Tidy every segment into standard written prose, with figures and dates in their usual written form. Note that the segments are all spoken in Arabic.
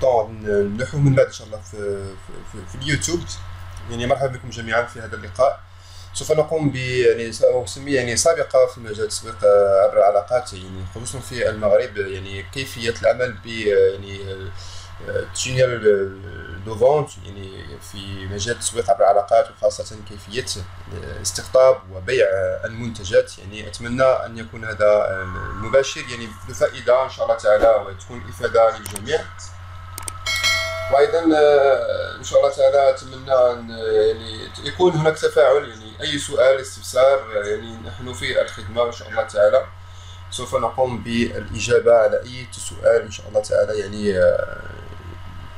طون نلوحو من بعد ان شاء الله في اليوتيوب. يعني مرحبا بكم جميعا في هذا اللقاء. سوف نقوم ب يعني سأسميه يعني سابقة في مجال التسويق عبر العلاقات، يعني خصوصا في المغرب، يعني كيفية العمل ب يعني تونيل دو فونت، يعني في مجال التسويق عبر العلاقات، وخاصة كيفية استقطاب وبيع المنتجات. يعني أتمنى أن يكون هذا مباشر يعني بفائدة إن شاء الله تعالى، وتكون إفادة للجميع. وايضا ان شاء الله تعالى اتمنى ان يعني يكون هناك تفاعل، يعني اي سؤال استفسار، يعني نحن في الخدمه ان شاء الله تعالى، سوف نقوم بالاجابه على اي سؤال ان شاء الله تعالى. يعني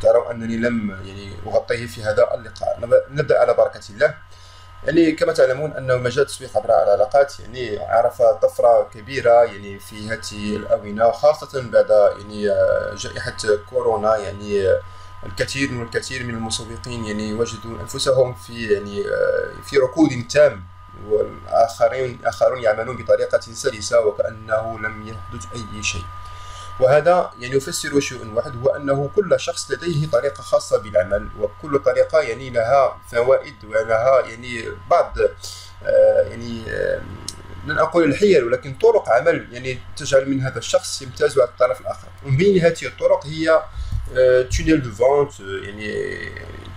تروا انني لم يعني اغطيه في هذا اللقاء. نبدا على بركه الله. يعني كما تعلمون ان مجال التسويق عبر العلاقات يعني عرف طفره كبيره يعني في هذه الاونه، خاصه بعد يعني جائحه كورونا. يعني الكثير من المسوقين يعني وجدوا انفسهم في يعني في ركود تام، والاخرون يعملون بطريقه سلسه وكانه لم يحدث اي شيء. وهذا يعني يفسر شيء واحد، هو انه كل شخص لديه طريقه خاصه بالعمل، وكل طريقه يعني لها فوائد ولها يعني بعض يعني لن اقول الحيل، ولكن طرق عمل يعني تجعل من هذا الشخص يمتاز على الطرف الاخر. ومن بين هذه الطرق هي تونيل دو فونت، يعني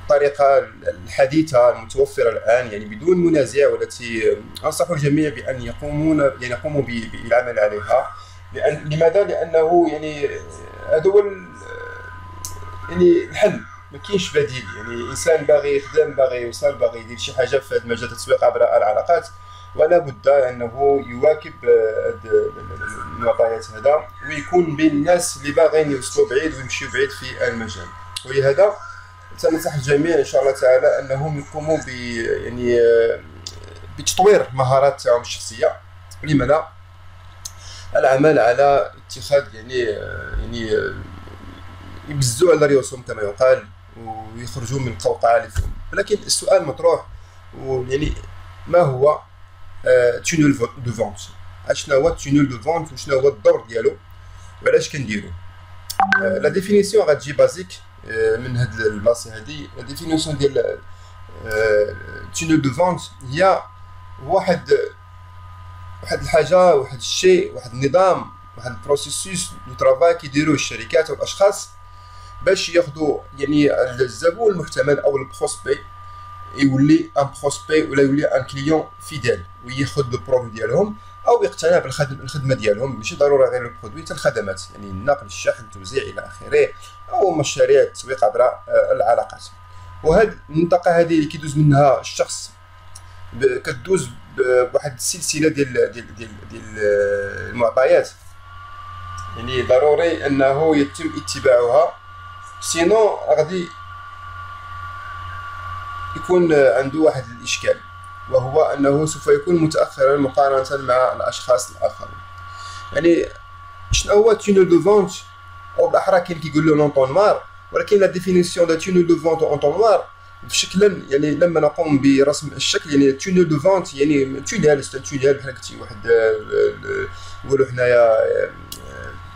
الطريقه الحديثه المتوفره الان يعني بدون منازع، والتي انصح الجميع بان يقوموا بالعمل عليها. لماذا؟ لانه يعني هذا هو يعني الحل، ما كاينش بديل. يعني انسان باغي يخدم، باغي يوصل، باغي يدير شي حاجه في هذا مجال التسويق عبر العلاقات، ولا بد انه يواكب المعطيات هذا، ويكون بين الناس اللي باغيين يوصلوا بعيد ويمشيوا بعيد في المجال. ولهذا سننصح الجميع ان شاء الله تعالى انهم يقوموا ب يعني بتطوير مهارات تاعهم الشخصيه. ولما لا، العمل على اتخاذ يعني يبزوا على رؤوسهم كما يقال، ويخرجوا من القوقعه اللي فيهم. ولكن السؤال مطروح، يعني ما هو تونيل دو فونت؟ شنو هو تونيل دو فونت، وشنو هو الدور ديالو، وعلاش كنديرو؟ لا ديفينيسيون غتجي بازيك من هاد البلاصه هادي. لا ديفينيسيون ديال تونيل دو فونت هي واحد الحاجه، واحد الشيء، واحد النظام، واحد البروسيسوس دو ترافاي كيديروه الشركات والاشخاص باش ياخذوا يعني الزبون المحتمل او البروسبي يولي ان بروسبي، ولا يولي ان كليون فيديل، وياخذ البرودوي ديالهم او يقتنع بالخدمه ديالهم. ماشي ضروري غير البرودوي، حتى الخدمات، يعني النقل، الشحن، التوزيع الى اخره، او مشاريع التسويق عبر العلاقات. وهاد المنطقه هذه اللي كيدوز منها الشخص كدوز بواحد السلسله ديال المعطيات، يعني ضروري انه يتم اتباعها، سينو غادي يكون عنده واحد الاشكال، وهو انه سوف يكون متاخرا مقارنه مع الاشخاص الاخرين. يعني شنو هو تونيل دو فونت؟ او بالاحرى كاين كيقول له لونطونوار، ولكن لا ديفينيسيون دو تونيل دو فونت اونطونوار بشكل يعني لما نقوم برسم الشكل، يعني تونيل دو فونت يعني تونيل بحال قلتي واحد نقولوا حنايا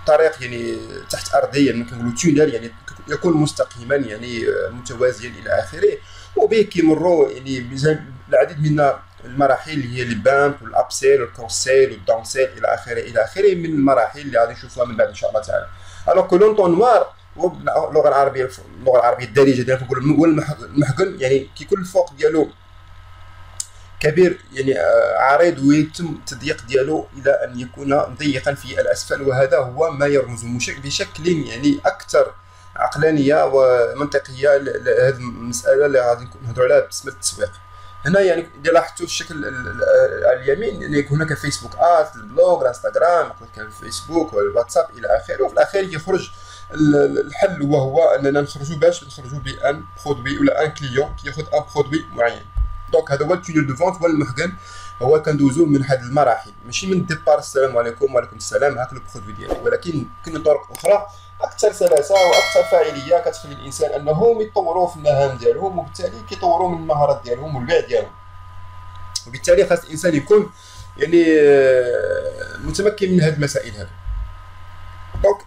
طريق يعني تحت ارضيا، يعني كنقولوا تونيل يعني يكون مستقيما يعني متوازيا الى اخره، وبه كيمروا يعني العديد من المراحل اللي هي البامب والابسيل والكروسيل والدونسيل الى اخره من المراحل اللي غادي نشوفوها من بعد ان شاء الله تعالى. الوغ كو لونطونوار اللغه العربيه الدارجه ديالنا كنقولوا هو المحقن، يعني كيكون الفوق ديالو كبير يعني عريض، ويتم التضييق ديالو الى ان يكون ضيقا في الاسفل. وهذا هو ما يرمز بشكل يعني اكثر عقلانيه ومنطقيه لهذه المساله اللي غادي نهضروا عليها باسم التسويق. هنا يعني اذا لاحظتوا الشكل على اليمين، يعني هناك فيسبوك اد، البلوغ، الانستغرام، كان الفيسبوك والواتساب الى اخره. وفي الاخير يخرج الحل، وهو اننا نخرجوا بان برودوي ولا ان كليون كياخذ ان برودوي معين. دونك هذا هو التونيل دو فونت، هو المحقن. هو كندوزو من هذه المراحل، ماشي من الديبار السلام عليكم وعليكم السلام هاك البرودوي ديالي، ولكن كاين طرق اخرى اكثر سلاسه واكثر فاعليه كتخلي الانسان انهم يطوروا في المهام ديالهم، وبالتالي كيطوروا من المهارات ديالهم والبيع ديالهم. وبالتالي خاص الانسان يكون يعني متمكن من هذه المسائل هذه. دونك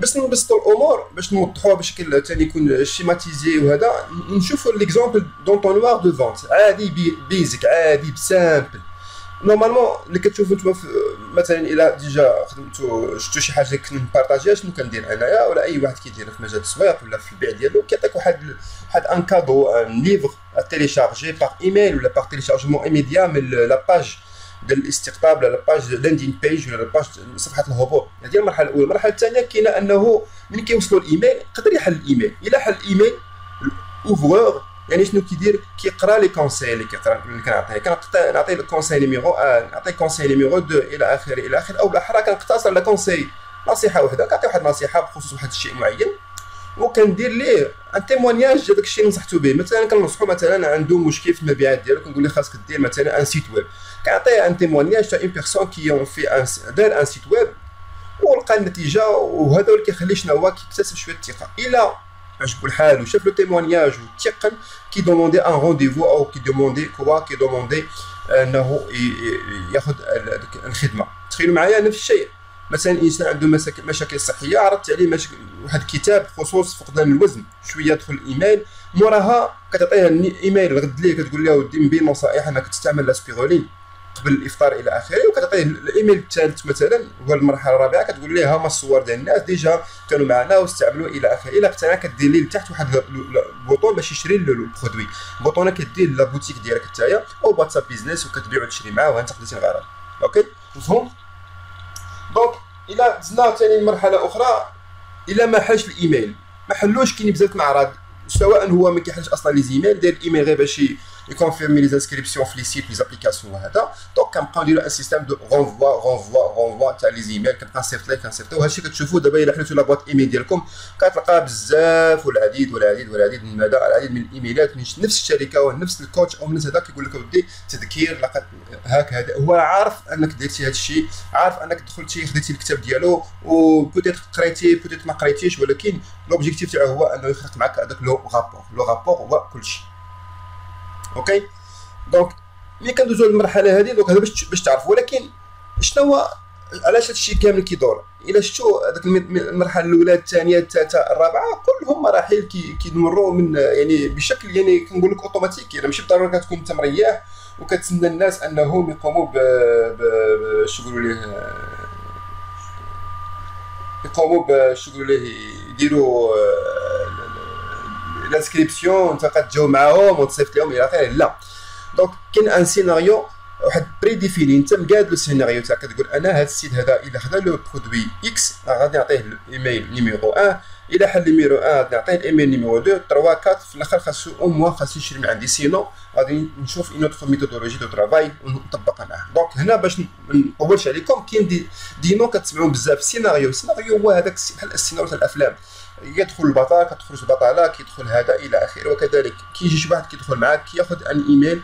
باش نبسطوا الامور باش نوضحوها بشكل ثاني يكون شيماتيزي وهذا نشوفوا ليكزامبل دونطونوار دو فونت عادي بيزك عادي بسامبل نورمالمون اللي كتشوفوا نتوما مثلا الا ديجا خدمتوا شفتوا شي حاجه كنت نبارطاجيها شنو كندير انايا ولا اي واحد كيدير في مجال التسويق ولا في البيع ديالو كيعطيك واحد ان كادو ان ليفر تيليشارجي باغ ايميل ولا باغ تيليشارجمون ايميديا من لا باج ديال الاستقطاب ولا لا باج لاندين بيج ولا لا باج صفحه الهبوط. هذه المرحله الاولى. المرحله الثانيه كاينه انه ملي كيوصلوا الايميل يقدر يحل الايميل. الا حل الايميل الاوفرور يعني شنو كيدير كيقرا لي كونساي اللي كنعطيه كنعطي الكونساي نيميرو 1 نعطي كونساي نيميرو 2 الى اخره الى اخره او بالاحرى كنقتصر على كونساي نصيحه وحده كنعطي واحد النصيحه بخصوص واحد الشيء معين وكندير ليه ان تيمونياج ديال داك الشيء اللي نصحتو به. مثلا كننصحو مثلا عنده مشكل في المبيعات ديالو كنقول له خاصك دير مثلا ان سيت ويب كنعطيه ان تيمونياج تاع اون بيرسون كي اون في دار ان سيت ويب ولقى النتيجه وهذا اللي كيخلي شنو هو كيكتسب شويه الثقه. الا عجبو الحال وشاف لو تيمونياج وتيقن كي دوموندي ان رونديفو او كي دوموندي انه ياخذ الخدمه. تخيلوا معايا نفس الشيء مثلا انسان عنده مشاكل صحيه عرضت عليه واحد الكتاب بخصوص فقدان الوزن شويه دخل الايميل موراها كتعطيه الايميل غد ليه كتقول له ودي نبين نصائح انك تستعمل لاسبيرولين قبل الافطار الى اخره وكتعطيه الايميل الثالث مثلا هو المرحله الرابعه كتقول ليه ها هما الصور ديال الناس ديجا كانوا معنا واستعملوا الى اخره. الا اقتنع كدير ليه لتحت واحد البوطون باش يشري البرودوي البوطونه كدير لا بوتيك ديالك نتايا او واتساب بيزنس وكتبيع وتشري معاه وانت خديتي الغرض. اوكي مفهوم. دونك الى دزنا ثاني مرحله اخرى الا ما حلش الايميل ما حلوش كاين بزاف المعارض سواء هو ما كيحلش اصلا لي زيميل داير الايميل غير باش يكونفيرمي لي انسكريبسيون في لي سيت لي زابليكاسيون وهذا دونك كنبقاو نديرو ان سيستيم دو رونفوا تاع لي زيميل كنبقى نصيفط وهذا الشيء كتشوفوا دابا الا حليتو لابواط ايميل ديالكم كتلقى بزاف والعديد من ماذا العديد من الايميلات من نفس الشركه ونفس الكوتش او من هذا كيقول لك ودي تذكير لقد هاك هذا هو عارف انك درتي هذا الشيء عارف انك دخلتي خديتي الكتاب ديالو وبوتيت قريتي بوتيت ما قريتيش ولكن لوبجيكتيف تاعو هو انه يخلق معك هذاك لو رابور هو كلشي. اوكي دونك ملي كندوزو للمرحله هذه دونك هذا باش تعرفوا ولكن شنو هو علاش هذا الشيء كامل كيدور. الا شفتوا هذاك المرحله الاولى الثانيه الثالثه الرابعه كلهم مراحل كيمروا من يعني بشكل يعني كنقول لك اوتوماتيكي يعني ماشي بالضروره كتكون انت مريح وكتسنى الناس انهم يقوموا باش يقولوا ليه يديروا الانسكريبسيون انت كتجاوب معاهم وتصيفط لهم الى اخره. لا دونك كاين ان سيناريو واحد بري ديفيني انت مقاد لو سيناريو تاعك كتقول انا هذا السيت هذا الا خدا لو برودوي اكس غادي نعطيه الايميل نيميرو 1 الا حل نيميرو 1 غادي نعطيه الايميل نيميرو 2 3 4 في الاخر خاصو او موا خاصو يشري من عندي سينو غادي نشوف اون اوتر ميثودولوجي دو ترافاي ونطبقها معاه. دونك هنا باش ما نطولش عليكم كاين دي نو كتسمعوا بزاف سيناريو هو هذاك بحال السيناريو تاع الافلام يدخل البطل كتخرج البطله كيدخل هذا الى اخره وكذلك كيجي شي واحد كيدخل معاك كياخذ ان ايميل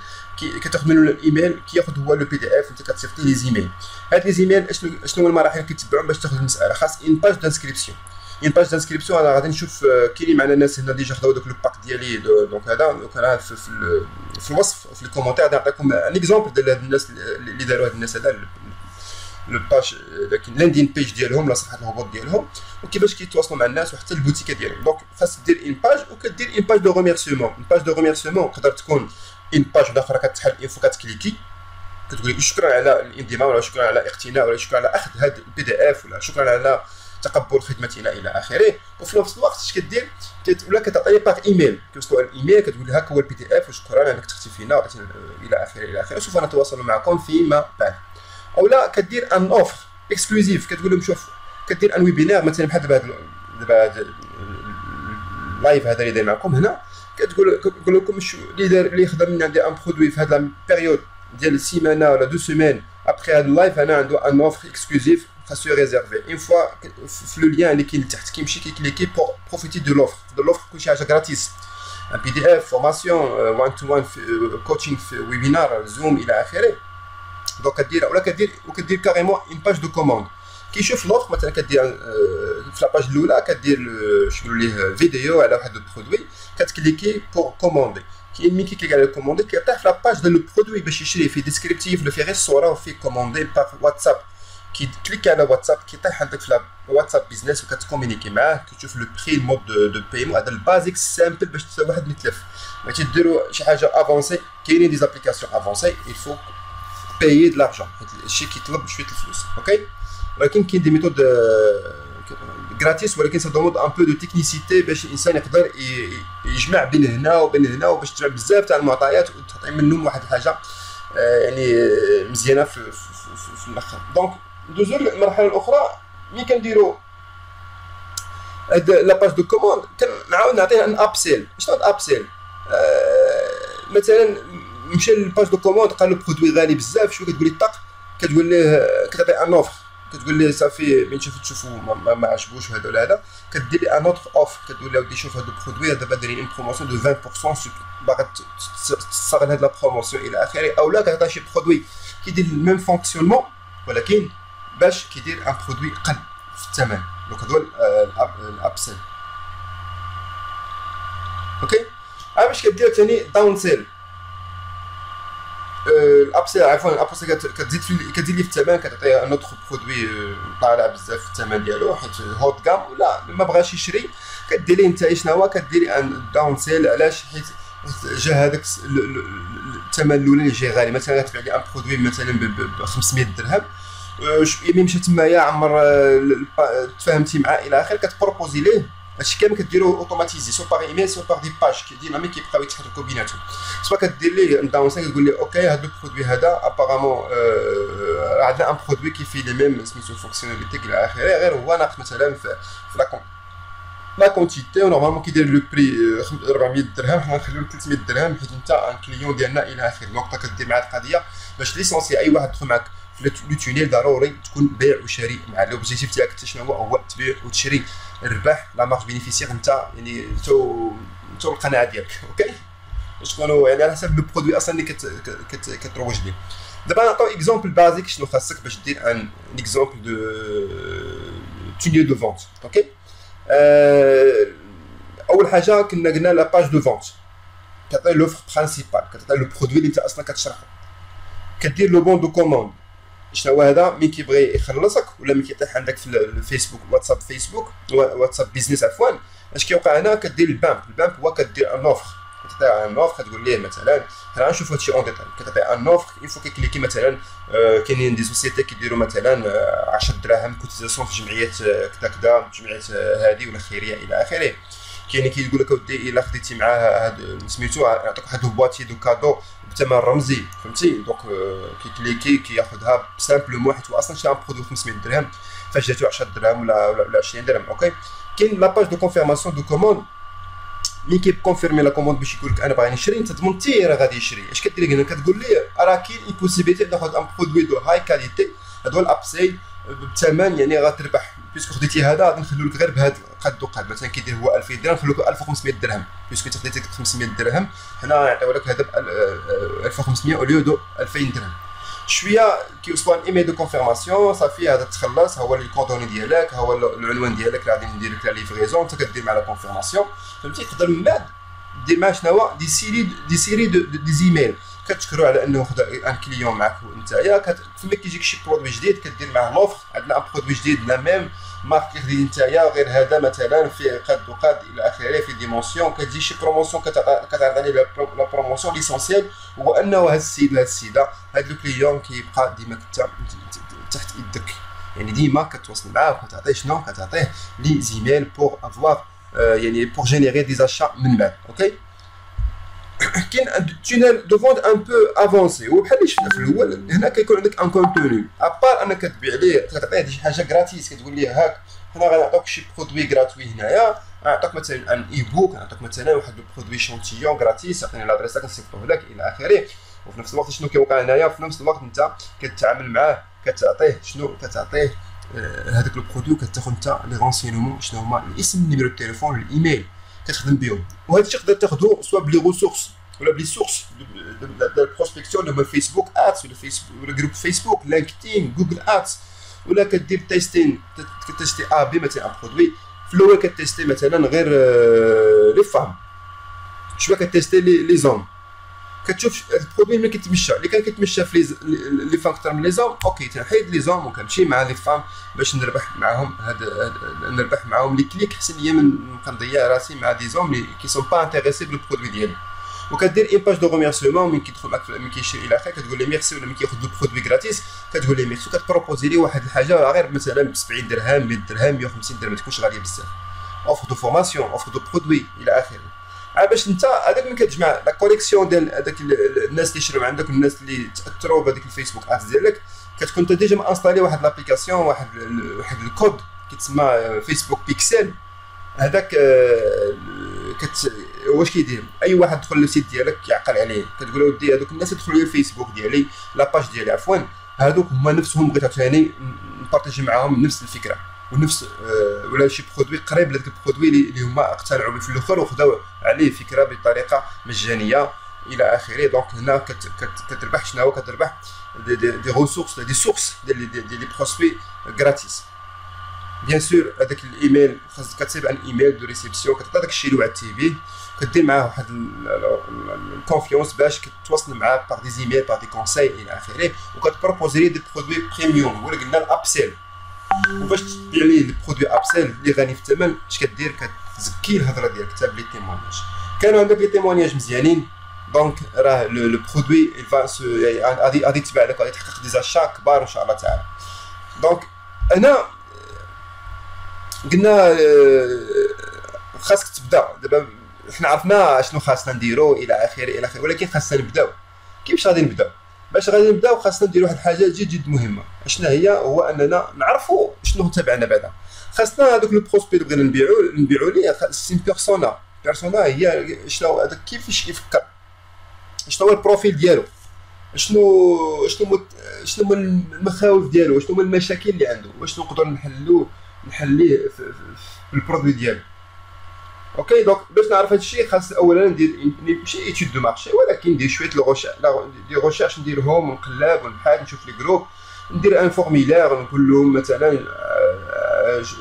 كتاخذ منه الايميل كياخذ هو لو بي دي اف انت كتصيفط ليه لي زيميل. هاد لي زيميل شنو هو المراحل اللي كيتبعوا باش تاخذ المساله خاص اون باج دانسكريبسيون انا غادي نشوف كاينين معنا الناس هنا ديجا خداو داك لو باك ديالي دونك هذا دونك انا في الوصف في الكومونتير غادي نعطيكم ان اكزومبل ديال هاد الناس اللي داروا هاد الناس هذا لو باج داك اللاندين بيج ديالهم ولا صفحه الهبوط ديالهم وكيفاش كيتواصلوا مع الناس وحتى البوتيكه ديالهم. دونك خاص دير اون باج وكدير اون باج دو ريميرسيمون تقدر تكون اون باج اخرى كتحل انفو كتكليكي كتقولي شكرا على الانضمام ولا شكرا على اقتناء ولا شكرا على اخذ هذا البي دي اف ولا شكرا على تقبل خدمتنا الى اخره. وفي نفس الوقت اش كدير ولا كتعطي باغ ايميل كتوصلوا على الايميل كتقول هاك هو البي دي اف وشكرا انك تختي فينا الى اخره سوف نتواصل معكم فيما بعد. او لا كدير ان اوفر اكسكلوزيف كتقول لهم شوف كدير ان ويبينار مثلا بحال دابا اللايف هذا اللي داير معكم هنا كتقول لكم اللي خدم من عندي ان برودوي في هذا البيريود ديال سيمانه ولا دو سيمين ابخي هذا اللايف انا عنده ان اوفر اكسكلوزيف خاصو ريزيرفي اون فوا في لو لين اللي كاين لتحت كيمشي كيكليكي بور بروفيتي دو لوفر كلشي حاجه غراتيس ان بي دي اف فورماسيون 1 تو 1 كوتشينغ في ويبينار زوم الى اخره. دونك كدير كاريمون اون باج دو كوموند كيشوف لوفر مثلا كدير في لاباج الاولى كدير شنو ليه فيديو على واحد البرودوي كتكليكي بور كوموندي كاين ملي كيكليك على الكوموندي كيطيح في لاباج ديال البرودوي باش يشري فيه ديسكريبتيف ولا فيه غير الصوره وفيه كوموندي باغ واتساب كي كليك على واتساب كيطيح عندك في واتساب بيزنس وكتكومونيكي معاه كتشوف لو بري المود دو بايمون. هذا البازيك سامبل باش واحد متلف. بغيتي ديروا شي حاجه افونسي كاينين دي زابليكاسيون افونسي الفو بايي دو لارجون حيت الشيء كيطلب شويه الفلوس. اوكي ولكن كاين دي ميثود غراتيس ولكن سا دوموند ان بو دو تكنيسيتي باش الانسان يقدر يجمع بين هنا وبين هنا وباش تجمع بزاف تاع المعطيات وتعطي منهم واحد الحاجه يعني مزيانه في الاخر. دونك ندوزو للمرحله الاخرى ملي كنديروا هاد لاباج دو كوموند كنعاود نعطيه ان ابسيل. شنو هاد ابسيل؟ مثلا مشى للباج دو كوموند قال له برودوي غالي بزاف شويه كتقول لي طق كتقول ليه كتعطي ان اوفر كتقول ليه صافي من تشوفوا ما عجبوش هذا ولا هذا كدير لي ان اوتر اوفر كتقول له ودي شوف هذا البرودوي دابا دايرين ان بروموسيون دو 20% باغا تستغل هاد لا بروموسيون الى اخره. او لا كتعطي شي برودوي كيدير الميم فونكسيونمون ولكن باش كيدير ان برودوي قل في الثمن. دونك هذا هو الابسيل. اوكي باش كدير ثاني داون سيل. الابسيل عفوا الابسيل كتزيد لي في الثمن كتعطيه ان اوتر برودوي طالع بزاف في الثمن ديالو حيت هوت كام ولا ما بغاش يشري كدير ليه انت شنو هو كدير ان داون سيل. علاش؟ حيت جا هذاك الثمن الاولاني جاي غالي. مثلا تبيع لي ان برودوي مثلا ب 500 درهم يمي مشى تمايا عمر تفاهمتي معاه الى اخره كتبروبوزي ليه هادشي كامل كديرو اوتوماتيزي سو باغ ايميل سو باغ دي باج ديناميك كيبقاو يتحركوا بيناتهم. سوا كدير ليه داون سيل كتقول ليه اوكي هذا البرودوي هذا ابارامون عندنا ان برودوي كيفي لي ميم سميتو فونكسيوناليتي الى اخره غير هو ناقص مثلا في لا كونتيتي ونورمالمون كيدير لو بري 400 درهم حنا نخليو 300 درهم حيت انت ان كليون ديالنا الى اخره. دونك كدير مع القضيه باش ليسونسي اي واحد يدخل معك في لو تونيل ضروري تكون بيع وشري مع لوبجيكتيف تاعك حتى شنو هو تبيع وتشري الربح لا مارج بينيفيسيير انت يعني تو القناعه ديالك. اوكي باش تكونوا يعني على حسب لو برودوي اصلا اللي كتروج ليه. دابا نعطيو اكزومبل بازيك شنو خاصك باش دير ان اكزومبل دو تونيل دو فونت. اوكي اول حاجه قلنا لا باج دو فونت كتعطي لوفر برينسيبال كتعطي لو برودوي اللي انت اصلا كتشرحه كدير لو بون دو كوموند. شنو هو هذا؟ مين كيبغي يخلصك ولا مين كيطيح عندك في الفيسبوك واتساب فيسبوك واتساب بيزنس عفوا اش كيوقع هنا كدير البامب هو كدير ان اوفر كتعطي ان اوفر كتقول ليه مثلا حنا غنشوفوا هادشي اون ديتاي كتعطي ان اوفر يفو كيكليكي مثلا كاينين دي سوسيتي كيديروا مثلا 10 دراهم كوتيزاسيون في جمعيات كذا كذا جمعيات هذه ولا خيريه الى اخره. كاين كيقول لك اودي الا خديتي معاه هاد سميتو يعطيك واحد البواتي دو كادو بثمن رمزي فهمتي. دونك كيكليكي كياخذها سامبلومون حيت هو اصلا شرا برودوي 500 درهم فاش جاتو 10 درهم ولا 20 درهم. اوكي كاين لاباج دو كونفيرماسيون دو كوموند ملي كيكونفيرمي لا كوموند باش يقول لك انا باغي نشري انت تضمنتي راه غادي يشري. اش كدير هنا كتقول ليه راه كاين اي بوسيبيتي ناخذ ان برودوي دو هاي كاليتي هذا هو الابسيل بالثمن يعني غتربح بيسكو خديتي هذا غادي نخليو لك غير بهذا قد وقد مثلا كيدير هو 2000 درهم نخليو لك 1500 درهم بيسكو انت خديتي 500 درهم حنا نعطيو لك هذا ب 1500 اوليو دو 2000 درهم. شويه كيوصل ايميل دو كونفيرماسيون صافي هذا تخلص هو لي كوردوني ديالك هو العنوان ديالك اللي غادي ندير لك لا ليفريزون انت كدير مع لا كونفيرماسيون فهمتي. تقدر من بعد دير معاه شنو هو دي سيري دي زيميل كتشكروا على انه خدا ان كليون معك نتايا فما كيجيك شي برودوي جديد كدير معاه لوفر عندنا ان برودوي جديد لا ميم مارك اللي خديتي نتايا غير هذا مثلا فيه قد وقد الى اخره في ديمونسيون كتجي شي بروموسيون كتعرض عليه لا بروموسيون ليسونسيال هو انه هذا السيد ولا هذه السيده هذا لو كليون كيبقى ديما تحت يدك يعني ديما كتواصل معاه وكتعطيه شنو كتعطيه لي زيميل بور افوار يعني بور جينيري دي زاشا من بعد. اوكي كاين ان تونيل دو فونت ان بو افونسي هو بحال اللي شفنا في الاول هنا كيكون عندك ان كونتوني ابار انك كتبيع ليه كتعطيه شي حاجه غراتيس كتقول ليه هاك حنا غنعطوك شي برودوي غراتوي هنايا نعطيك مثلا ان اي بوك نعطيك مثلا واحد البرودوي شونتيون غراتيس عطيني لادريس كنصيفطوه لك الى اخره. وفي نفس الوقت شنو كيوقع هنايا في نفس الوقت انت كتعامل معاه كتعطيه شنو كتعطيه هذاك لو برودوي كتاخذ انت لي رونسينمون شنو هما الاسم نيميرو التليفون الايميل كتخدم بهم وهذا الشيء تقدر تاخذه سواء بلي ريسورس ولا بلي سورس د البروسبكسيون اللي هما فيسبوك ادز ولا فيسبوك ولا جروب فيسبوك لينكدين جوجل ادز ولا كدير تيستين كتيستي بي مثلا برودوي في الاول كتيستي مثلا غير لي فام شويه كتيستي لي زون كتشوف البرودوي ملي كيتمشى، اللي كان كيتمشى في لي فام اكثر من لي زوم اوكي تنحيد لي زوم وكنمشي مع لي فام باش نربح معاهم نربح معاهم لي كليك، احسن ليا من نبقى نضيع راسي مع دي زوم اللي كي سون با انتريسي بالبرودوي ديالي. وكدير اون باج دو ريميرسيمون من كيدخل معاك من كيشري الى اخره، كتقول ليه ميرسي، ولا من كياخذ البرودوي غراتيس كتقول ليه ميرسي، وكتبروبوزي ليه واحد الحاجه غير مثلا ب 70 درهم 100 درهم 150 درهم، ما تكونش غاليه بزاف. اوفر دو فورماسيون، اوفر دو برودوي الى اخره. عاد باش انت هذاك من كتجمع لا كوليكسيون ديال هذاك الناس اللي يشريو عندك والناس اللي تاثروا بهذيك الفيسبوك ادز ديالك، كتكون انت ديجا مانستالي واحد لابليكاسيون، واحد الكود كيتسمى فيسبوك بيكسل. هذاك واش كيدير؟ اي واحد دخل للسيت ديالك يعقل عليه، كتقول له ودي هذوك الناس يدخلوا للفيسبوك ديالي لاباج ديالي عفوا، هذوك هما نفسهم بغيت عاوتاني نبارطاجي معاهم نفس الفكره ونفس ولا شي برودوي قريب لهذاك البرودوي اللي هما اقتنعوا به في الاخر وخداو عليه فكره بطريقه مجانيه الى اخره. دونك هنا كتربح شنو هو؟ كتربح دي ريسورس، دي سورس ديال لي بروسبي غراتيس. بيان سور هذاك الايميل خاصك كتسيب ان ايميل دو ريسيبسيون، كتعطي داك الشيء اللي وعدتي به، كدير معاه واحد الكونفيونس باش كتواصل معاه باغ دي زيميل باغ دي كونساي الى اخره، وكتبروبوزي ليه دي برودوي بريميوم ولا قلنا الابسيل. وباش تبيع ليه البرودوي ابسيل اللي غني في الثمن، اش كدير؟ كتزكي الهضره ديالك حتى بلي تيمونياج. كانوا عندك لي تيمونياج مزيانين، دونك راه لو برودوي غادي يتباع لك، غادي تحقق دي زاشا كبار ان شاء الله تعالى. دونك هنا قلنا خاصك تبدا. دابا حنا عرفنا شنو خاصنا نديرو الى اخره الى اخره، ولكن خاصنا نبداو. كيفاش غادي نبداو؟ باش غادي نبداو خاصنا نديرو واحد الحاجه جد مهمه. شنو هي؟ هو اننا نعرفوا شنو تابعنا بعدا. خاصنا هذوك لو بروسبي اللي بغينا نبيعو ليه سين بيرسونا هي شنو هذاك كيفاش يفكر، شنو هو البروفيل ديالو، شنو هما المخاوف ديالو، شنو هما المشاكل اللي عنده، واش نقدروا نحليه في البرودوي ديالو. اوكي دونك باش نعرف هذا الشيء خاص اولا ندير ماشي ايتود دو مارشي، ولكن ندير شويه دي ريشيرش نديرهم ونقلب ونبحث نشوف لي جروب، ندير ان فورميلير نقول لهم مثلا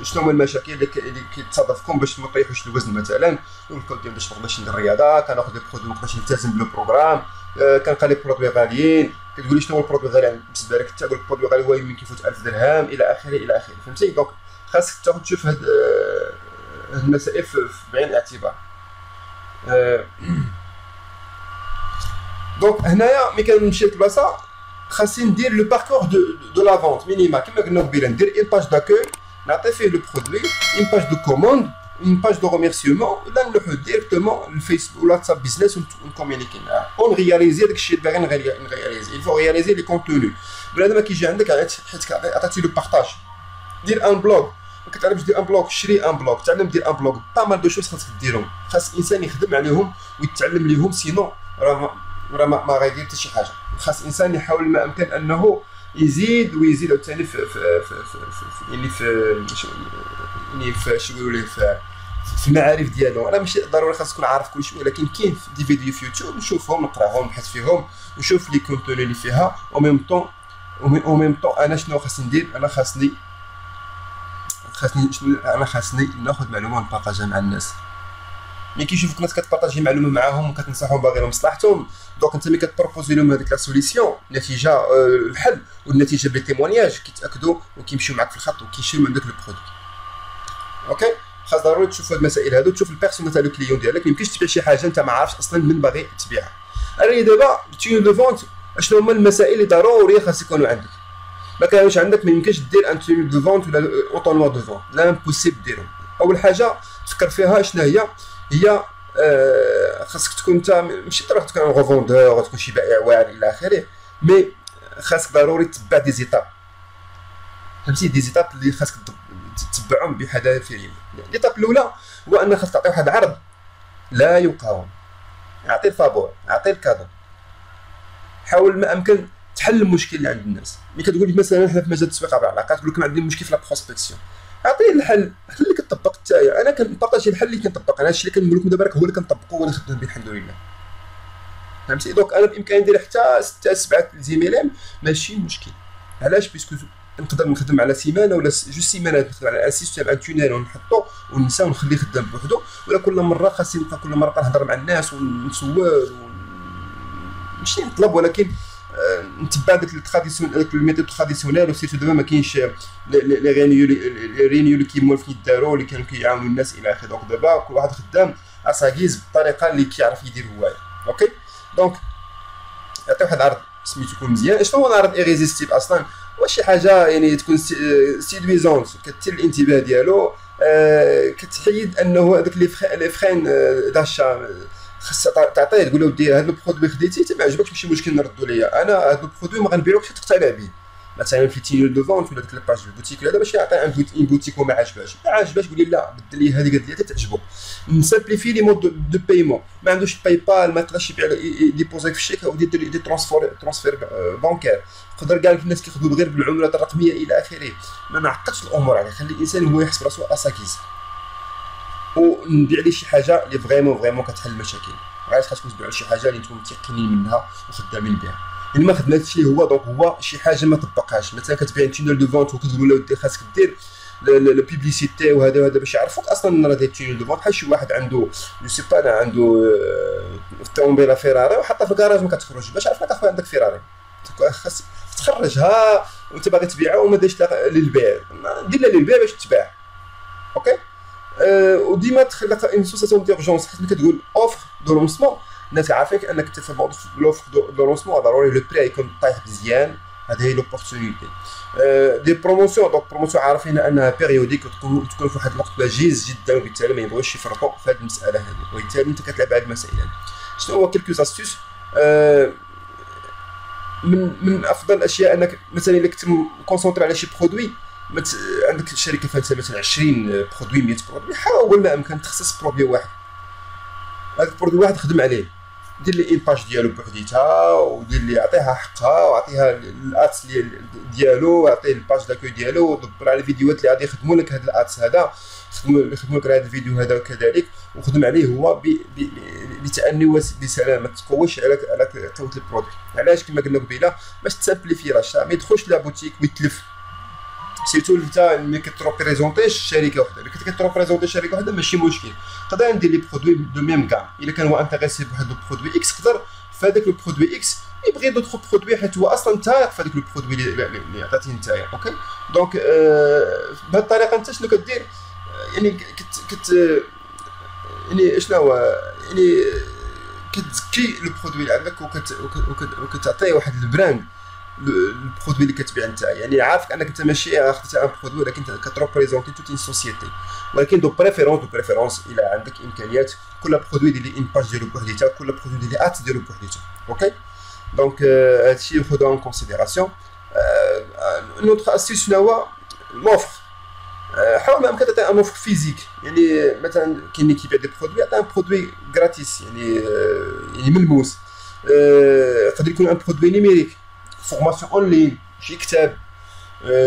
شنو هما المشاكل اللي كيتصادفكم باش ما تطيحوش الوزن. مثلا نقول لكم باش ندير الرياضه، كناخذ لي برودوي ما نقدرش نلتزم بالبروغرام، كنلقى لي برودوي غاليين، كتقول لي شنو هو البرودوي غالي بالنسبه لك، تقول البرودوي غالي هو يمكن كيفوت 1000 درهم الى اخره الى اخره. فهمتي؟ دونك خاصك تشوف هاد المسائل في بعين الاعتبار. دونك هنايا ملي كنمشي للبلاصه خاصني ندير لو باركور دو لا فونت مينيما كما قلنا قبيله، ندير اون باج داكوي نعطي فيه لو برودوي، اون باج دو كوموند، اون باج دو ريميرسيمون، ولا نروحو ديريكتومون للفيسبوك ولا واتساب بيزنس ونكومونيكي معاه ونغياليزي داك الشيء اللي باغي نغياليزي. الفو غياليزي لي كونتوني. بنادم كيجي عندك حيت عطيتي له بارطاج، دير ان بلوغ، ما كتعرفش دير ان بلوغ، شري ان بلوغ، تعلم دير ان بلوغ، با مال دو شوز خاصك ديرهم، خاص الانسان يخدم عليهم ويتعلم ليهم، سينو راه ما غايدير حتى شي حاجه. خاص الانسان يحاول ما امكن انه يزيد ويزيد عاوتاني في شنو يقولوا ليه في المعارف ديالو. انا ماشي ضروري خاص تكون عارف كلشي، ولكن كاين دي فيديو في يوتيوب نشوفهم نقراهم نبحث فيهم ونشوف لي كونتوني اللي فيها، او ميم طون انا شنو خاصني ندير؟ انا خاصني ناخذ معلومه ونبارطاجيها مع الناس. ملي كيشوفوك ناس كتبارطاجي معلومه معاهم وكتنصحهم باغي لهم مصلحتهم، دونك انت ملي كتبروبوزي لهم هذيك لا سوليسيون النتيجه الحل والنتيجه بلي تيمونياج كيتاكدوا وكيمشيو معاك في الخط وكيشريو من داك البرودوي. اوكي خاص ضروري تشوف هاد المسائل هادو، تشوف البيرسون تاع لو كليون ديالك. ما يمكنش تبيع شي حاجه انت ما عارفش اصلا من باغي تبيعها. انا دابا تيون دو فونت اشنو هما المسائل اللي ضروريه خاص يكونوا عندك؟ ما كانوش عندك ما يمكنش دير ان تيون دو فونت ولا اوتونوا دو فونت، لا امبوسيبل ديرهم. اول حاجه تفكر فيها شنو هي خاصك تكون انت ماشي تروح تكون غوفوندور تكون شي بائع واعر الى اخره، مي خاصك ضروري تتبع دي زيتاب. فهمتي؟ دي زيتاب اللي خاصك تتبعهم بحذافيرهم. ليطاب الاولى هو ان خاصك تعطي واحد العرض لا يقاوم، اعطي الفابور، اعطي الكادو، حاول ما امكن تحل المشكل اللي عند الناس. ملي كتقول لي مثلا حنا في مجال التسويق عبر العلاقات تقول لكم عندي مشكل في لا بروسبكسيون، اعطيه الحل اللي كتطبق حتى انا كنبارطاجي الحل اللي كنطبق. انا هادشي اللي كنقول لكم دابا هو اللي كنطبقو وانا خدام به الحمد لله. فهمتي؟ دونك انا بامكاني ندير حتى 6 7 زيميلين ماشي مشكل. علاش؟ بيسكو نقدر نخدم على سيمانه ولا جوج سيمانات نخدم على ان سيستم ان تونيل ونحطو وننسى ونخليه خدام بوحدو، ولا كل مره خاصني نبقى كل مره نهضر مع الناس ونسول ماشي نطلب ولكن نتبع داك التراديسيون، داك الميثود تراديسيونيل. وسيرتو دابا ما كاينش لي رينيو اللي كيمولفين يداروا اللي كانوا كيعاونوا الناس الى اخره. دونك دابا كل واحد خدام اساكيز بالطريقه اللي كيعرف يدير هو. اوكي دونك يعطي واحد العرض سميتو يكون مزيان. شنو هو العرض ايريزيستيب اصلا؟ واش شي حاجه يعني تكون سيدويزونت كتثير الانتباه ديالو، كتحيد انه هذوك لي فرين داشا خاص تعطيه تقول له ودي هذا البرودوي خديتي انت ما عجبكش ماشي مشكل نردو ليا انا هذا البرودوي ما غنبيعوش حتى تقتنع به. مثلا في تينيل دو فونت ولا ديك لاباج دو بوتيك هذا ماشي يعطي عن بوتيك وما عجبهاش، ما عجبهاش قول لي لا بدل لي هذه قالت لي تعجبك. نسامبليفي لي مود دو بايمون، ما عندوش باي بال ما يقدرش يبيع ديبوزي في الشيك او دي ترانسفير بانكير. يقدر كاع الناس كيخدموا غير بالعملات الرقميه الى اخره. ما نعقدش الامور عليه، خلي الانسان هو يحس براسو اساكيز ونبيع ليه شي حاجه اللي فريمون كتحل المشاكل. علاش خاصكم تبيعوا شي حاجه اللي نتوما متيقنين منها وخدامين بها. اللي ما خدماتش ليه هو دونك هو شي حاجه ما طبقهاش. مثلا كتبيع تينيل دو فونت وكتقول له ودي خاصك دير لو بيبليسيتي وهذا باش يعرفوك اصلا راه داير تينيل دو فونت. بحال شي واحد عنده جو سي با عنده طوموبيله فيراري وحطها في الكراج ما كتخرج. باش عرفنا اخويا عندك فيراري خاص تخرجها وانت باغي تبيعها وما دايرش للبيع، دير لها للبيع باش تباع. اوكي وديما تخلق اون سوسيسيون ديرجونس. حيت ملي كتقول اوفر دو لونسمون الناس عارفينك انك انت في لوفر دو لونسمون ضروري لو بري يكون طايح مزيان. هذه هي لوبورتونيتي. دي بروموسيون دونك بروموسيون عارفين انها بيريوديك وتكون في واحد الوقت وجيز جدا وبالتالي ما يبغيوش يفرطوا في هذه المساله هذه وبالتالي انت كتلعب على المسائل هذه. شنو هو كيلكو استيوس من افضل الاشياء انك مثلا الا كنت كونسونطري على شي برودوي عندك شركه فاتها مثلا 20 برودوي 100 برودوي، حاول ما امكن تخصص برودوي واحد. هذاك البرودوي واحد خدم عليه، دير لي ايمباج ديالو بوحديتها ودير لي عطيها حقها وعطيها الاتس ديالو وعطيه الباج داكو ديالو ودبر على الفيديوهات اللي غادي يخدموا لك هاد الاتس هذا يخدموا لك هذا الفيديو هذا وكذلك وخدم عليه هو بتأني وبسلام. ما تقويش على قوه البرودوي. علاش كما قلنا قبيله باش تسامبليفيراش ما يدخلش لا بوتيك ويتلف. سيرتو انت ملي كتروبريزونتيش شركه وحده، ملي كتروبريزونتي شركه وحده ماشي مشكل. نقدر ندير لي برودوي دو ميم كاع. الا كان هو انتريسي بواحد البرودوي اكس يقدر في هذاك البرودوي اكس يبغي دوطخ برودوي حيت هو اصلا تايق في هذاك البرودوي اللي عطاتيه نتايا. اوكي دونك بهذه الطريقه انت شنو كدير يعني يعني شنو هو يعني كتزكي البرودوي اللي عندك وكتعطيه واحد البراند البرودوي اللي كتبيع انت. يعني عارفك انك انت ماشي خديت ان برودوي ولكن كتروبريزونتي توت اون سوسيتي. ولكن دو بريفيرونس الى عندك امكانيات كل برودوي دير لي اون باج ديالو بوحديتها، كل برودوي دير لي ات ديالو بوحديتها. اوكي دونك هادشي ناخذوه اون كونسيديراسيون. نوتر اسيس شنو هو لوفر. حاول ما امكن تعطي ان اوفر فيزيك. يعني مثلا كاين اللي كيبيع دي برودوي عطيه ان برودوي غراتيس يعني ملموس. يقدر يكون ان برودوي نيميريك فورماسيون اون لين شي كتاب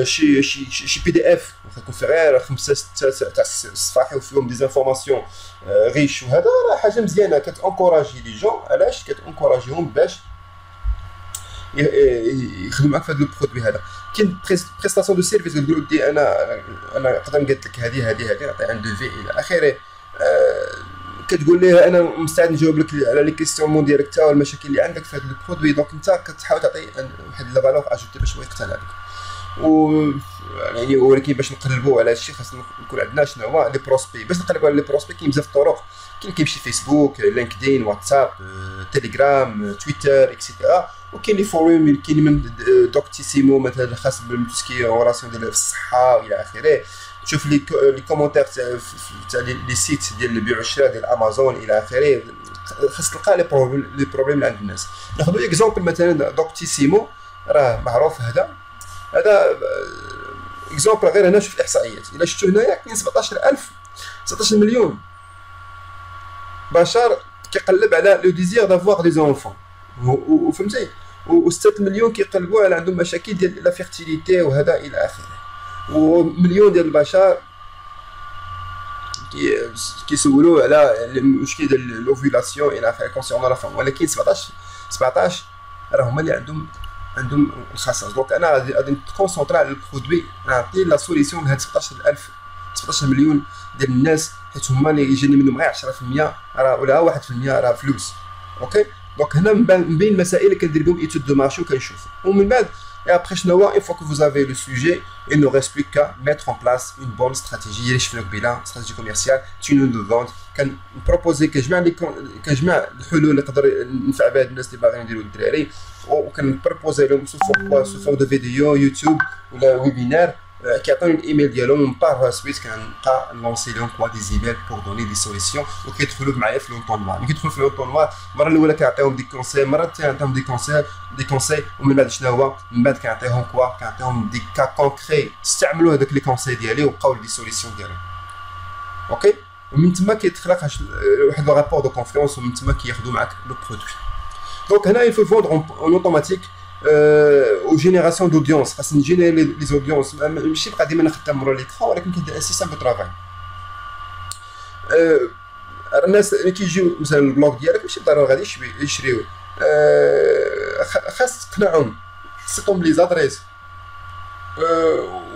شي بي دي اف واخا يكون في غير 5 6 تاع الصفاحي وفيهم دي زانفورماسيون ريش. وهذا راه حاجه مزيانه كتانكوراجي لي جون. علاش كتانكوراجيهم باش يخدموا معاك في هذا البرودوي هذا. كاين بريستاسيون دو سيرفيس كتقول لي انا نقدر نقاد لك هذه نعطي عن دو في الى اخره. كتقول ليه انا مستعد نجاوب لك على لي كيستيونمون ديالك تا والمشاكل اللي عندك في هذا البرودوي. دونك انت كتحاول تعطي واحد لا فالور اجوتي باش هو يقتنع بك. يعني ولكن باش نقلبوا على هادشي خاصنا يكون عندنا شنو هو لي بروسبي. باش نقلبوا على لي بروسبي كاين بزاف الطرق. كاين كيمشي فيسبوك لينكدين واتساب تيليجرام تويتر اكسيتيرا. وكاين لي فوروم كاين من دوكتيسيمو مثلا خاص بالمسكي اوراسيون ديال الصحه والى اخره. تشوف لي كومونتير تاع لي سيت ديال البيع والشراء ديال امازون الى اخره. خاص تلقى لي بروبليم اللي عند الناس. ناخذ اكزومبل مثلا دوكتيسيمو راه معروف. هذا اكزومبل غير هنا. شوف الاحصائيات الا شفتوا هنايا كاين 17 مليون بشر كيقلب على لو ديزير دافوار دي زونفون. وفهمتي و6 مليون كيقلبوا على عندهم مشاكل ديال لا فيرتيليتي وهذا الى اخره. ومليون ديال البشر كيسولوا على المشكل ديال لوفيلاسيون الى اخره كونسيرن لا فام. ولكن 17 راه هما اللي عندهم الخصائص. دونك انا غادي نكونسونطرا على البرودوي نعطي لا سوليسيون لهاد 17 مليون ديال الناس حيت هما اللي يجيني منهم غير 10% راه ولا 1% راه فلوس. اوكي دونك هنا من بين المسائل اللي كندير بهم ايتود دو مارشي وكنشوف ومن بعد et après شنو هو une fois que vous avez le sujet il ne reste plus qu'à mettre en place une bonne stratégie اللي شفنا قبيله stratégie commerciale tunnel de vente كنبروبوزي كنجمع الحلول اللي يقدر ينفع بها الناس اللي باغيين يديروا الدراري وكنبروبوزي لهم سو فور دو فيديو يوتيوب ولا ويبينار كيعطيوني الايميل ديالهم من بار سويت كنبقى نلونسي لهم كوا دي زيميل بور دوني دي سوليسيون وكيدخلوا معايا في لونطونوار. ملي كيدخلوا في لونطونوار المره الاولى كنعطيهم دي كونساي، المره الثانيه كنعطيهم دي كونساي ومن بعد شنو هو من بعد كنعطيهم كنعطيهم دي كا كونكري استعملوا هذوك لي كونساي ديالي وبقاو دي سوليسيون ديالهم. اوكي ومن تما كيتخلق واحد لو رابور دو كونفيونس ومن تما كياخذوا معاك لو برودوي. دونك هنا il faut vendre en automatique aux générations d'audience خاص نجينيري لي زوديونس ماشي بقى ديما نخدم مورا ليكرون ولكن كندير ان سيستم دو ترافاي. الناس اللي كيجيو مثلا البلوك ديالك ماشي ضروري غادي يشريو خاص تقنعهم تسيطهم لي زادريس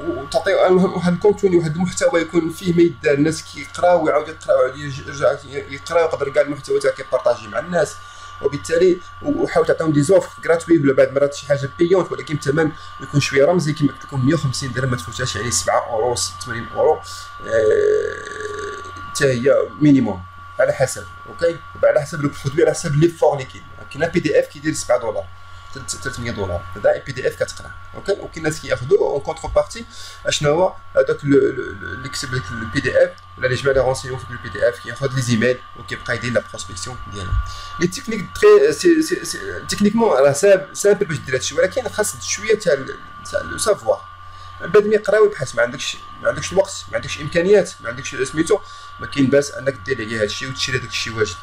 وتعطيو واحد الكونتوني واحد المحتوى يكون فيه ما يدار الناس كيقراو ويعاود يقراو ويعاود يرجع يقراو يقدر كاع المحتوى تاعك كيبارطاجي مع الناس وبالتالي وحاول تعطيهم دي زوفر غراتوي ولا بعد مرات شي حاجه بيونت ولكن الثمن يكون شويه رمزي كيما قلت لكم 150 درهم ما تفوتهاش يعني 7 اورو 80 اورو حتى هي مينيموم على حسب. اوكي وعلى حسب لو برودوي على حسب لي فور اللي كاين بي دي اف كيدير 7 دولار 300 دولار هذا بي دي اف كتقرا. اوكي وكاين ناس كياخذوا اون كونتر بارتي اشنو هو هذاك اللي كتب لك البي دي اف ولا اللي جمع لي رونسيون في البي دي اف كياخذ لي زيميل وكيبقى يدير لا بروسبكسيون ديالو. لي تكنيك تري تكنيكمون راه سامبل باش دير هادشي ولكن خاص شويه تاع لو سافوار. بعد ما يقرا ويبحث ما عندكش الوقت ما عندكش امكانيات ما عندكش سميتو ما كاين باس انك دير عليه هادشي وتشري داك الشيء واجد.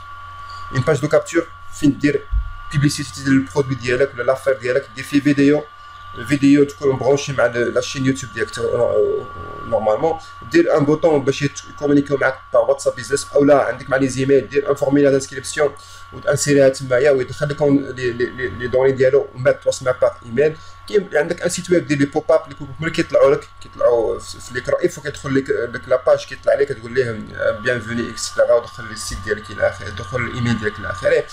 اون باج دو كابتور فين دير بيبليسيتي ديال البرودوي ديالك ولا لافير ديالك دير فيه فيديو تكون برونشي مع لاشين يوتيوب ديالك نورمالمون دير ان بوطون باش يكومونيكيو معاك با واتساب بيزنس او لا عندك مع لي زيميل دير ان فورميلا دانسكريبسيون وتانسيريها تمايا ويدخل لكم لي دوني ديالو ومن بعد تواصل معاه باغ ايميل. كاين عندك ان سيت ويب دير لي بوب اب ملي كيطلعوا لك في ليكرون ايفو كيدخل لك لاباج كيطلع عليك كتقول ليه بيانفوني اكسترا ودخل السيت ديالك الى اخره دخل الايميل ديالك الى اخره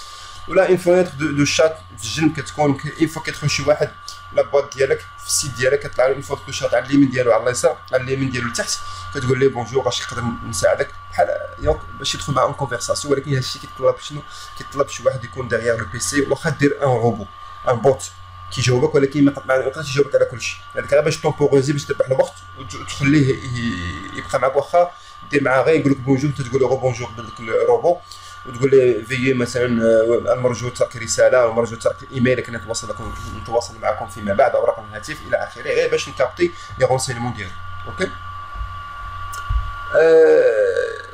ولا اون فونيتر دو شات في الجنب كتكون ايفو كيدخل شي واحد لا بواط ديالك في السيت ديالك كطلع له اون فوتو شات على اليمين ديالو على اليسار على اليمين ديالو لتحت كتقول ليه بونجور واش نقدر نساعدك بحال باش يدخل معاهم كونفرساسيون. ولكن هادشي كيطلب شنو كيطلب شي واحد يكون ديغيغ لو بيسي واخا دير ان روبو ان بوت كيجاوبك ولكن ما يقدرش يجاوبك على كلشي هذاك غير باش تومبوريزي باش تربح الوقت وتخليه يبقى معاك واخا دير معاه غير يقول لك بونجور تقول له بونجور بديك الروبو وتقول لي فيي مثلا المرجو ترك رساله المرجو ترك ايميل كنا نتواصل معكم فيما بعد او رقم الهاتف الى اخره غير باش نكابتي لي رونسينمون ديالو. اوكي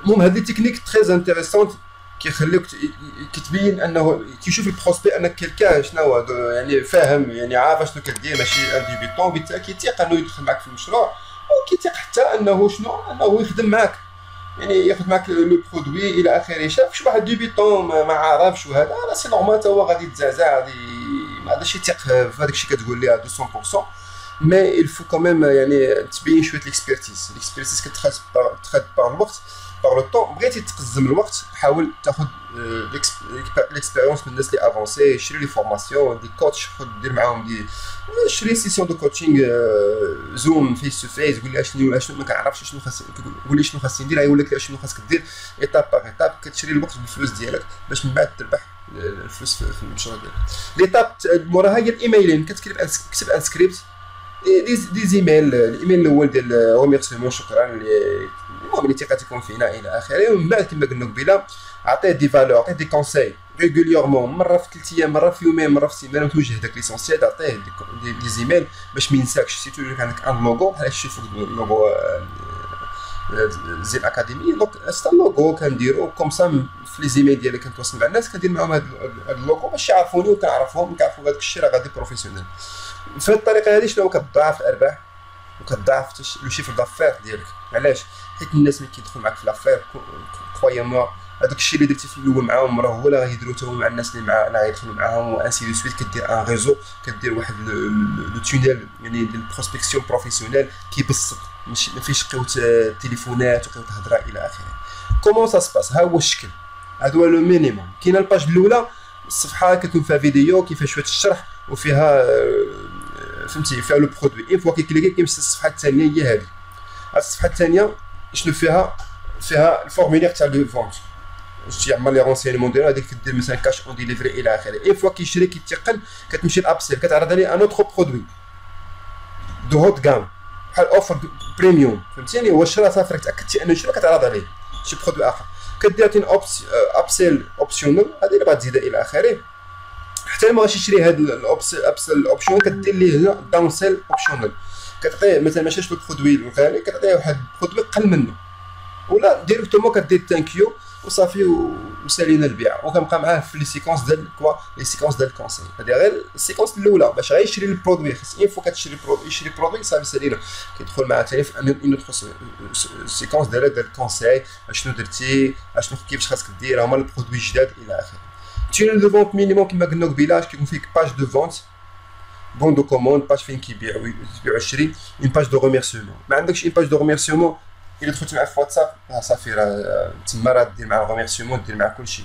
المهم هذه تكنيك تري انتريسونت كيخليك كتبين انه كيشوف البروسبي انك كيلكان شنو هو يعني فاهم يعني عارف شنو كدير ماشي ان ديبيتون وبالتالي كيتيق انه يدخل معك في المشروع وكيتيق حتى انه شنو انه يخدم معك يعني ياخذ معك لو برودوي الى اخره. شاف شي واحد ديبيتون ما عارفش وهذا راه سي نورمال تا هو غادي يتزعزع غادي ما غاديش يثق في هذاك الشيء كتقول ليه 200% مي الفو كوميم يعني تبين شويه ليكسبيرتيز كتخاد بار الوقت بار لو طون. بغيتي تقزم الوقت حاول تاخذ ليكسبيريونس من الناس اللي افونسي شري لي فورماسيون دي كوتش خذ دير معاهم دي شري سيسيون دو كوتشينغ زوم فيس تو فيس قول لي شنو ما كنعرفش شنو خاص قول لي شنو خاصني ندير يقول لك شنو خاصك دير ايتاب باغ ايتاب كتشري الوقت بالفلوس ديالك باش من بعد تربح الفلوس في المشروع ديالك. ليتاب موراها هي الايميلين كتكتب ان سكريبت دي زيميل الايميل الاول ديال ريميرسيمون شكرا المهم لثقتكم فينا الى اخره ومن بعد كما قلنا قبيله عطيه دي فالور عطيه دي كونساي ريغوليرمون مره في 3 ايام مره في يومين مره في سيمانه وتوجه داك ليسونسيال عطيه دي زيميل باش ما ينساكش سيتو عندك ان لوغو بحال هادشي فوق اللوغو زين اكاديمي دونك ستا لوغو كنديرو كوم سا في لي زيميل ديالي كنتواصل مع الناس كندير معاهم هاد اللوغو باش يعرفوني وكنعرفهم كنعرفوا هذاك الشيء راه غادي بروفيسيونيل. في الطريقه هذه شنو كتضاعف الارباح وكتضاعف لو شيفر دافير ديالك. علاش؟ حيت الناس ملي كيدخلوا معاك في لافير كرويا موا هذاك الشيء اللي درتي في الاول معاهم راه هو اللي غيديروا حتى مع الناس اللي معاه اللي غيدخلوا معاهم وانسي دو سويت كدير ان ريزو كدير واحد لو تونيل يعني ديال البروسبكسيون بروفيسيونيل كيبسط ما فيش قوت تليفونات وقوت هضره الى اخره. كومون سا سباس ها هو الشكل هذا هو لو مينيموم. كاينه الباج الاولى الصفحه كتكون فيها فيديو كيف شويه الشرح وفيها فهمتي فيها لو برودوي. اين فوا كيكليكي كيمشي للصفحه الثانيه هي هذه. الصفحه الثانيه شنو فيها؟ فيها الفورمولير تاع لو فونت باش يعمل لي رونسينمون ديالو هذيك كدير مثلا كاش اون ديليفري الى اخره. اين فوا كيشري كيتيقن كتمشي لابسيل كتعرض عليه ان اوتر برودوي دو هوت غام بحال اوفر بريميوم فهمتيني. هو شرا صافي تاكدتي انه شرا كتعرض عليه شي برودوي اخر كدير تين ابسيل اوبسيونيل هذه اللي بغات تزيدها الى اخره. حتى ما غاش يشري هذا الابسيل اوبسيونيل كدير ليه هنا داون سيل اوبسيونيل كتعطيه مثلا ماشي لو برودوي الغالي كتعطيه واحد برودوي قل منه ولا ديريكتومون كدير تانكيو وصافي وسالينا البيع وكنبقى معاه في لي سيكونس ديال كوا لي سيكونس ديال الكونساي. هذه غير السيكونس الاولى باش غيشري البرودوي. خاص اين فوا كتشري برودوي يشري برودوي صافي سالينا كيدخل معاه ثاني في اون اوتر سيكونس ديال الكونساي شنو درتي شنو كيفاش خاصك دير هما البرودوي الجداد الى اخره. تيون دو فونت مينيموم كما قلنا قبيله كيكون فيك باج دو فونت بون دو كوموند باج فين كيبيعوا يشري اون باج دو ريميرسيمون. ما عندكش اون باج دو ريميرسيمون الا دخلت معاه في واتساب صافي راه تما راه دير معاه ريميرسيمون دير معاه كلشي.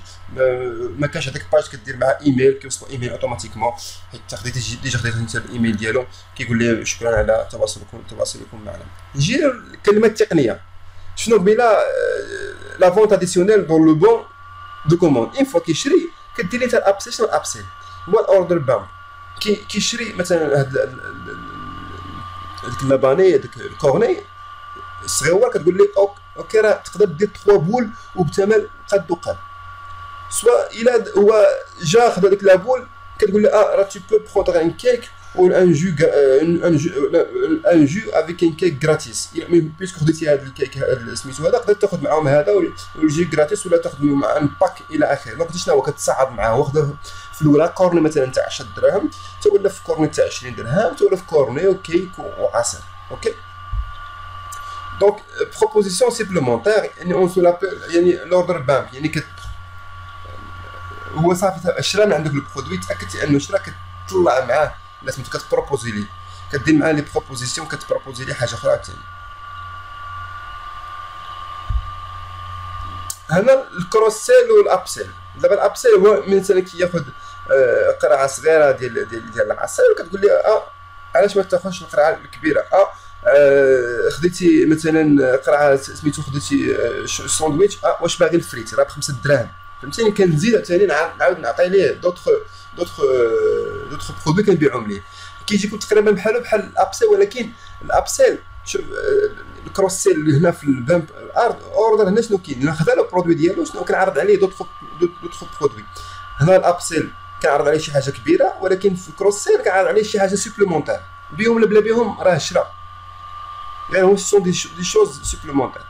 ما كانش هذاك باج كدير معاه ايميل كيوصلوا ايميل اوتوماتيكمون حيت ديجا خديت انت الايميل ديالو كيقول لي شكرا على تواصلكم معنا. نجي للكلمه التقنيه شنو قبيله لا فونت اديسيونيل دون لو بون دو كوموند. اين فوا كيشري كدير ليه تاع الابسيل. شنو الابسيل؟ هو الاوردر بامب كيشري مثلا هذاك اللاباني هذاك الكورني الصغيور كتقول لي اوكي راه تقدر دير 3 بول وبثمن قد وقال. سوا الا هو جا خدا ديك لا بول كتقول لي راه tu peux prendre un cake ou un jus avec un cake gratis. بيسكو خديتي هذا الكيك هذا سميتو هذا تقدر تاخذ معاهم هذا والجي gratis ولا تاخذ مع باك الى اخره. دونك شنو هو كتصعد معاه واخذ في الاولى كورني مثلا تاع 10 دراهم تولى في كورني تاع 20 درهم تولى في كورني وكيك وعسل. اوكي دونك بروبوزيسيون سيبلومونتير يعني اون سو لابيل يعني لوردر بامب يعني هو صافي شرا من عندك البرودوي تاكدتي انه شرا كتطلع معاه لا سميتو كتبروبوزي ليه كدير معاه لي بروبوزيسيون كتبروبوزي ليه حاجه اخرى ثاني. هنا الكروس سيل والابسيل. دابا الابسيل هو مثلا كياخذ قرعه صغيره ديال العسل وكتقول لي علاش ما تاخذش القرعه الكبيره. خديتي مثلا قرعه سميتو خديتي ساندويتش واش باغي الفريت راه ب5 دراهم فهمتيني. كنزيد ثاني نعاود نعطي ليه دوطخ برودوي كنبيعهم ليه كيجيكم تقريبا بحال الابسيل. ولكن الابسيل شوف الكروس سيل هنا في البامب اوردر هنا شنو كاين ناخذ له برودوي ديالو شنو كنعرض عليه دوطخ برودوي. هنا الابسيل كنعرض عليه شي حاجه كبيره ولكن في الكروس سيل كنعرض عليه شي حاجه سوبليمونتير بهم ولا بلا بهم راه شرا يعني هو سون دي شوز سوبليمونتير.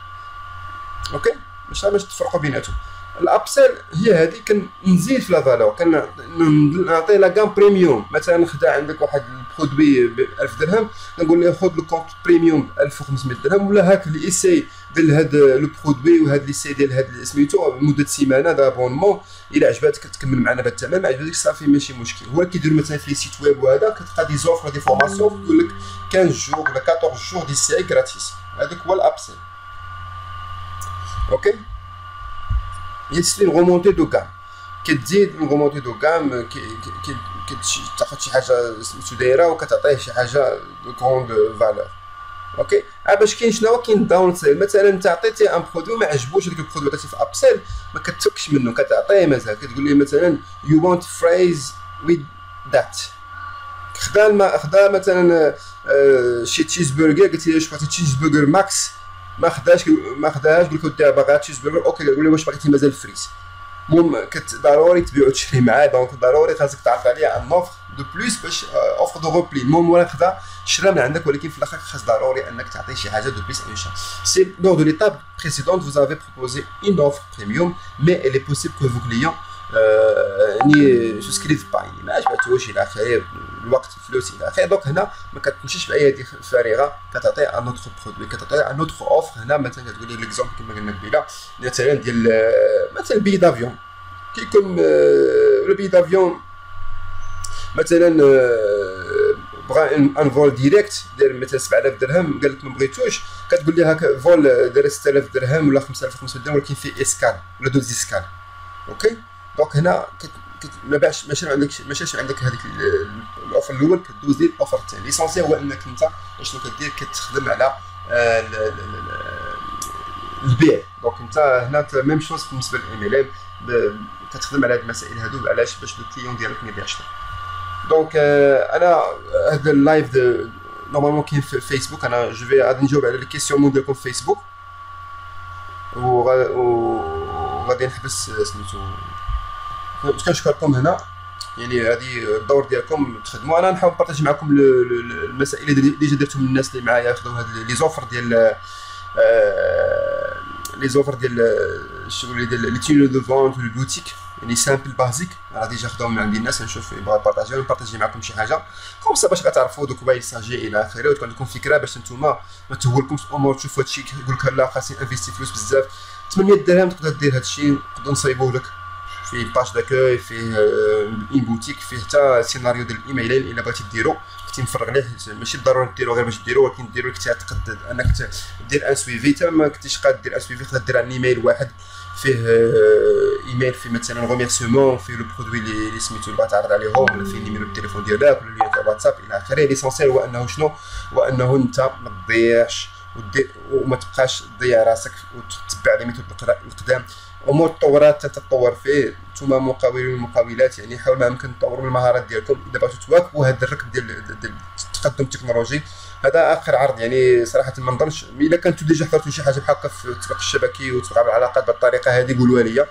اوكي باش تفرقوا بيناتهم. الابسيل هي هذه كنزيد في لا فالور كنعطي لا غام بريميوم. مثلا خدا عندك واحد البرودوي ب 1000 درهم كنقول له خذ لو كونت بريميوم ب 1500 درهم ولا هاك اللي ايساي ديال هذا لو برودوي وهذا اللي سي ديال هذا سميتو مده سيمانه دابونمون. الا عجباتك تكمل معنا بهذا الثمن ما عجباتكش صافي ماشي مشكل. هو كيدير مثلا في لي سيت ويب وهذا كتلقى دي زوفر دي فورماسيون يقول لك 15 جور ولا 14 جور دي سي غراتيس. هذاك هو الابسيل. اوكي يسلي الغومونتي دو غام كتزيد الغومونتي دو غام تاخذ شي حاجه سميتو دايره وكتعطيه شي حاجه دو كروند فالور. اوكي باش كاين شنو كاين داون سيل. مثلا انت عطيتي ان برودوي ما عجبوش هذاك البرودوي عطيتيه في ابسيل ما كتفكش منه كتعطيه مثلا كتقول لي مثلا يو وونت فرايز ويز ذات خدا مثلا شي تشيز برجر قلت لي واش بغيتي تشيز برجر ماكس ما خداهاش قلت له دابا باغا تشيز برجر اوكي قول لي واش بغيتي مازال فريز. المهم ضروري تبيعو تشري معاه دونك ضروري خاصك تعرف عليه ان اوفر دو بلوس باش اوفر دو روبلي. المهم ولا خدا شرا من عندك ولكن في الاخر خاص ضروري انك تعطيه شي حاجه دو بلوس. ان شاء الله سي لور دو ليتاب بريسيدونت vous avez proposé une offre premium mais elle est possible que vos clients يعني سوسكريف با يعني ما عجباتوش الى اخره الوقت الفلوس الى اخره. دونك هنا ما كتمشيش بايادي فارغه كتعطي ان اوتر برودوي كتعطي ان اوتر اوفر. هنا مثلا كتقول لي ليكزومبل كما قلنا قبيله مثلا ديال مثلا بي دافيون كيكون لو بي دافيون مثلا بغا ان فول ديريكت داير مثلا 7000 درهم قال لك ما بغيتوش كتقول لي هاك فول داير 6000 درهم ولا 5500 درهم ولكن فيه اسكال ولا دوز اسكال. اوكي دونك هنا ما باعش ماشي عندك هذيك الاوفر الاول كدوز ليه الاوفر الثاني. ليسونسيال هو انك انت شنو كدير كتخدم على البيع. دونك انت هنا ميم شوز بالنسبه للام ال ام، كتخدم على هاد المسائل هادو علاش باش الكليون ديالك ما يبيعش لك. دونك انا هذا اللايف نورمالمون كاين في فيسبوك. انا جو في غادي نجاوب على لي كيسيون ديالكم في فيسبوك وغادي نحبس سميتو. كنشكركم هنا، يعني هذه الدور ديالكم تخدموا. انا نحاول نبارطاجي معكم المسائل اللي ديجا درتهم الناس اللي معايا خداو هاد لي زوفر ديال لي زوفر ديال الشغل ديال لي تينو دو فونت و البوتيك، يعني سامبل بازيك راه ديجا خداهم من عند الناس. نشوف يبغى نبارطاجي معكم شي حاجه كوم سا باش كتعرفوا دوك باي ساجي الى اخره، وتكون عندكم فكره باش نتوما ما تهولكمش امور. تشوفوا هادشي يقول لك لا خاصني انفيستي فلوس بزاف، 800 درهم تقدر دير هادشي، نقدروا نصايبوه لك فيه باج داكوي، فيه اون بوتيك، فيه حتى سيناريو ديال الايميلين الا بغيتي ديرو كنتي مفرغ ليه. ماشي بالضروره ديرو غير باش ديرو، ولكن ديرو كنتي تعتقد انك دير ان سويفي. حتى ما كنتيش قاد دير ان سويفي تقدر دير ان ايميل واحد فيه ايميل فيه مثلا ريميرسيمون، فيه لو برودوي اللي سميتو اللي تعرض عليهم، ولا فيه نيميرو التليفون ديالك ولا لين تاع واتساب الى اخره. ليسونسيال هو انه شنو، هو انه انت ما تضيعش وما تبقاش تضيع راسك وتتبع لي ميثود القدام. امور تطورات تتطور فيه. نتوما مقاولين ومقاولات يعني حاول ما يمكن تطوروا المهارات ديالكم اذا بغيتوا تواكبوا هذا الركب ديال التقدم التكنولوجي. هذا اخر عرض يعني صراحه ما نظنش الا كنتو ديجا حضرتوا شي حاجه بحال هكا في التسويق الشبكي وتسويق العلاقات بالطريقه هذه قولوا لي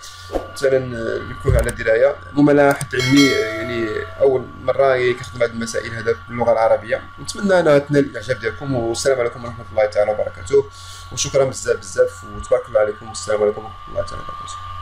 مثلا نكون على درايه. المهم حد علمي يعني اول مره كنخدم هذه المسائل هذا باللغه العربيه. نتمنى انها تنال الاعجاب ديالكم، والسلام عليكم ورحمه الله تعالى وبركاته، وشكرا بزاف وتبارك الله عليكم، والسلام عليكم ورحمه الله تعالى وبركاته.